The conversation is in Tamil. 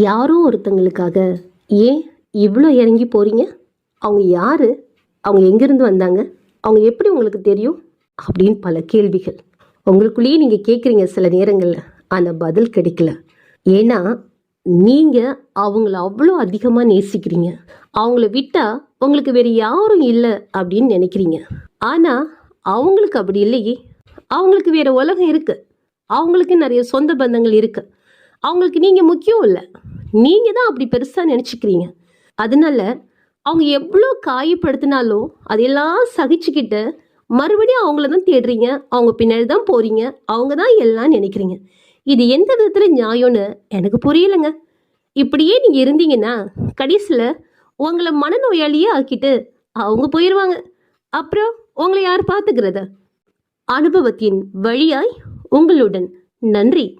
யாரோ ஒருத்தங்களுக்காக ஏன் இவ்வளோ இறங்கி போறீங்க? அவங்க யாரு? அவங்க எங்கிருந்து வந்தாங்க? அவங்க எப்படி உங்களுக்கு தெரியும்? அப்படின்னு பல கேள்விகள் உங்களுக்குள்ளேயே நீங்க கேட்குறீங்க சில நேரங்கள்ல. ஆனா பதில் கிடைக்கல. ஏன்னா நீங்க அவங்கள அவ்வளோ அதிகமா நேசிக்கிறீங்க. அவங்கள விட்டா உங்களுக்கு வேற யாரும் இல்லை அப்படின்னு நினைக்கிறீங்க. ஆனா அவங்களுக்கு அப்படி இல்லையே. அவங்களுக்கு வேற உலகம் இருக்கு. அவங்களுக்கு நிறைய சொந்த பந்தங்கள் இருக்கு. அவங்களுக்கு நீங்க முக்கியம் இல்லை. நீங்க தான் அப்படி பெருசா நினைச்சுக்கிறீங்க. அதனால அவங்க எவ்வளோ காயப்படுத்தினாலும் அதையெல்லாம் சகிச்சுக்கிட்டு மறுபடியும் அவங்கள தான் தேடுறீங்க. அவங்க பின்னாடி தான் போறீங்க. அவங்க தான் எல்லாம் நினைக்கிறீங்க. இது எந்த விதத்துல நியாயம்னு எனக்கு புரியலைங்க. இப்படியே நீங்க இருந்தீங்கன்னா கடைசியில உங்களை மனநோயாளியே ஆக்கிட்டு அவங்க போயிடுவாங்க. அப்புறம் உங்களை யார் பார்த்துக்கிறது? அனுபவத்தின் வழியாய் உங்களுடன். நன்றி.